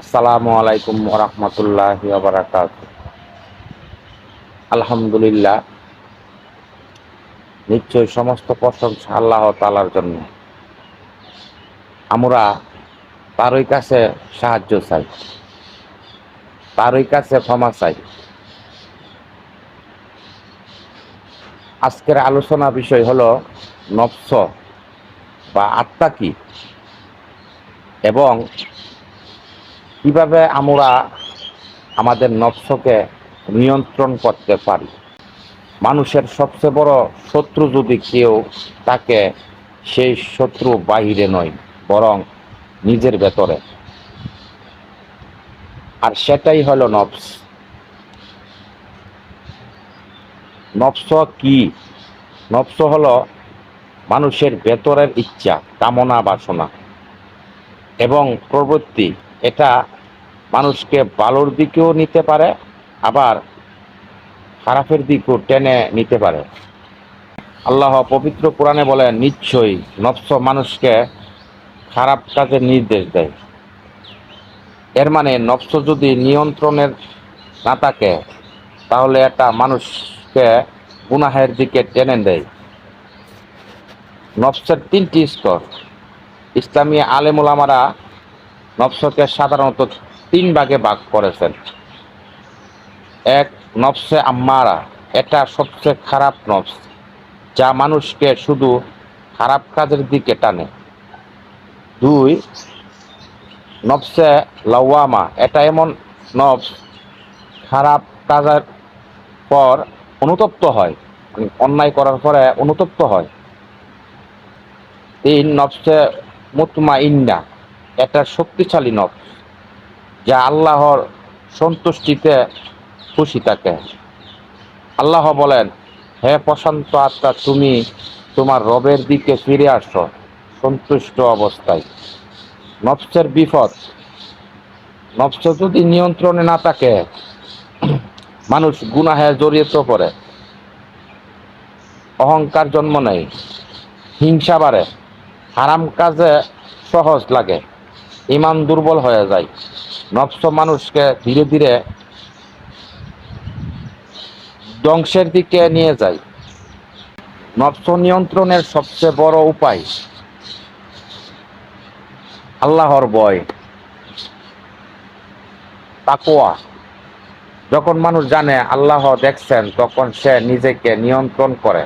আসসালামু আলাইকুম ওরহমতুল্লাহি ওয়াবারাকাতুহু। আলহামদুলিল্লাহ, নিশ্চয়ই সমস্ত প্রশংসা আল্লাহ তাআলার জন্য। আমরা তারই কাছে সাহায্য চাই, তারই কাছে ক্ষমা চাই। আজকের আলোচনা বিষয় হলো নফস বা আত্মা কি, এবং কিভাবে আমরা আমাদের নফসকে নিয়ন্ত্রণ করতে পারি। মানুষের সবচেয়ে বড় শত্রু যদি কেউ তাকে, সেই শত্রু বাহিরে নয়, বরং নিজের ভেতরে, আর সেটাই হলো নফস। নফস কি? নফস হলো মানুষের ভেতরের ইচ্ছা, কামনা, বাসনা এবং প্রবৃত্তি। এটা মানুষকে ভালোর দিকেও নিতে পারে, আবার খারাপের দিকেও টেনে নিতে পারে। আল্লাহ পবিত্র কোরআনে বলেন, নিশ্চয়ই নফস মানুষকে খারাপ কাজের নির্দেশ দেয়। এর মানে নফস যদি নিয়ন্ত্রণের না থাকে, তাহলে এটা মানুষকে গুনাহের দিকে টেনে দেয়। নফসের তিনটি স্তর। ইসলামী আলেম ওলামারা নফসকে সাধারণত তিন ভাগে ভাগ করেছেন। এক, নফসে আম্মারা, এটা সবচেয়ে খারাপ নফস, যা মানুষকে শুধু খারাপ কাজের দিকে টানে। দুই, নফসে লাওয়ামা, এটা এমন নফস খারাপ কাজের পর অনুতপ্ত হয়, অন্যায় করার পরে অনুতপ্ত হয়। তিন, নফসে মুতমাইন্না, এটা শক্তিশালী নফস, যা আল্লাহর সন্তুষ্টিতে খুশি থাকে। আল্লাহ বলেন, হে প্রশান্ত আত্মা, তুমি তোমার রবের দিকে ফিরে আসো সন্তুষ্ট অবস্থায়। নফসের বিপদ। নফস যদি নিয়ন্ত্রণে না থাকে, মানুষ গুনাহে জড়িয়ে পড়ে, অহংকার জন্ম নেয়, হিংসা বাড়ে, হারাম কাজে সহজ লাগে, ঈমান দুর্বল হয়ে যায়। নফস মানুষকে ধীরে ধীরে ধ্বংসের দিকে নিয়ে যায়। নফস নিয়ন্ত্রণের সবচেয়ে বড় উপায় আল্লাহর ভয়, তাকওয়া। যখন মানুষ জানে আল্লাহ দেখছেন, তখন সে নিজেকে নিয়ন্ত্রণ করে।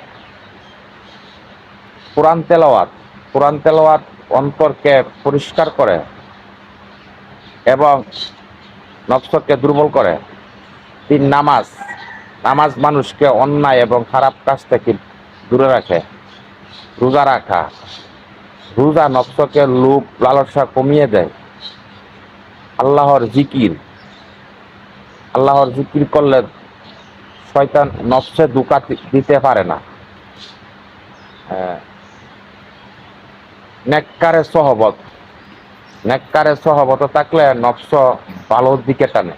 কোরআন তেলাওয়াত অন্তরকে পরিষ্কার করে এবং নফসকে দুর্বল করে। তিন, নামাজ মানুষকে অন্যায় এবং খারাপ কাজ থেকে দূরে রাখে। রোজা নফসকে লোভ লালসা কমিয়ে দেয়। আল্লাহর জিকির করলে শয়তান নফসে ধোঁকা দিতে পারে না। নেককারে সহবত থাকলে নফস ভালোর দিকে টানে।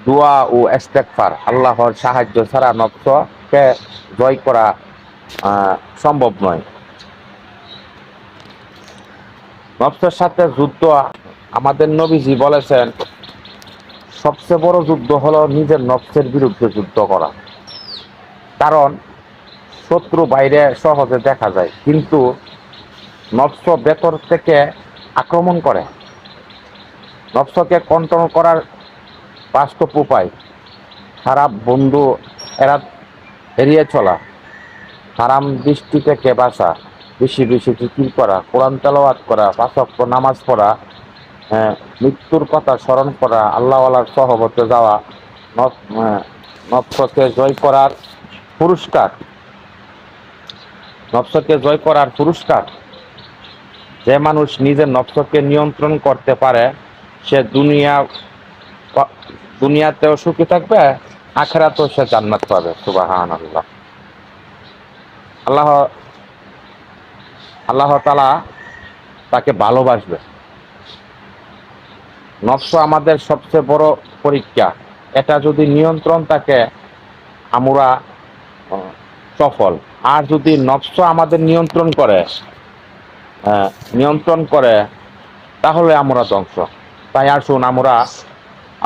দোয়া ও ইস্তেগফার, আল্লাহর সাহায্য ছাড়া নফসকে জয় করা সম্ভব নয়। নফসের সাথে যুদ্ধ, আমাদের নবীজি বলেছেন, সবচেয়ে বড় যুদ্ধ হলো নিজের নফসের বিরুদ্ধে যুদ্ধ করা। কারণ শত্রু বাইরে সহজে দেখা যায়, কিন্তু নফস ভেতর থেকে আক্রমণ করে। নফসকে কন্ট্রোল করার বাস্তব উপায়: খারাপ বন্ধু এড়িয়ে চলা, হারাম দৃষ্টি থেকে বাঁচা, বেশি বেশি জিকির করা, কোরআন তেলাওয়াত করা, 5 ওয়াক্ত নামাজ পড়া, মৃত্যুর কথা স্মরণ করা, আল্লাহওয়ালার সহবতে যাওয়া। নফসকে জয় করার পুরস্কার। নফসকে জয় করার পুরস্কার: যে মানুষ নিজের নফসকে নিয়ন্ত্রণ করতে পারে, সে দুনিয়াতেও সুখী থাকবে, আখিরাতেও সে জান্নাত পাবে। সুবহানাল্লাহ। আল্লাহ আল্লাহ তাআলা তাকে ভালোবাসবে। নফস আমাদের সবচেয়ে বড় পরীক্ষা। এটা যদি নিয়ন্ত্রণ থাকে, আমরা সফল। আর যদি নফস আমাদের নিয়ন্ত্রণ করে, তাহলে আমরা ধ্বংস। তাই আসুন আমরা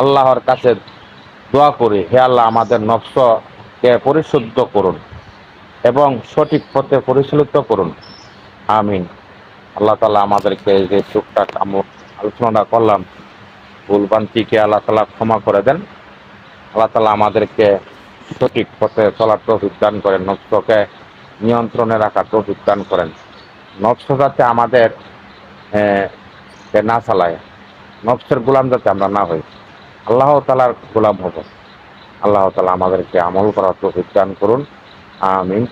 আল্লাহর কাছে দোয়া করি, হে আল্লাহ আমাদের নফসকে পরিশুদ্ধ করুন এবং সঠিক পথে পরিচালিত করুন। আমিন। আল্লাহ তাআলা আমাদেরকে যে টুকটাক আলোচনাটা করলাম, ভুলভ্রান্তিকে আল্লাহ তাআলা ক্ষমা করে দেন। আল্লাহ তাআলা আমাদেরকে সঠিক পথে চলার তৌফিক দান করেন, নফসকে নিয়ন্ত্রণে রাখার তৌফিক দান করেন। নফস যাতে আমাদের কে না চালায়, নফসের গোলাম যাতে আমরা না হই, আল্লাহ তাআলার গোলাম হব। আল্লাহ তাআলা আমাদেরকে আমল করার তৌফিক দান করুন। আমিন।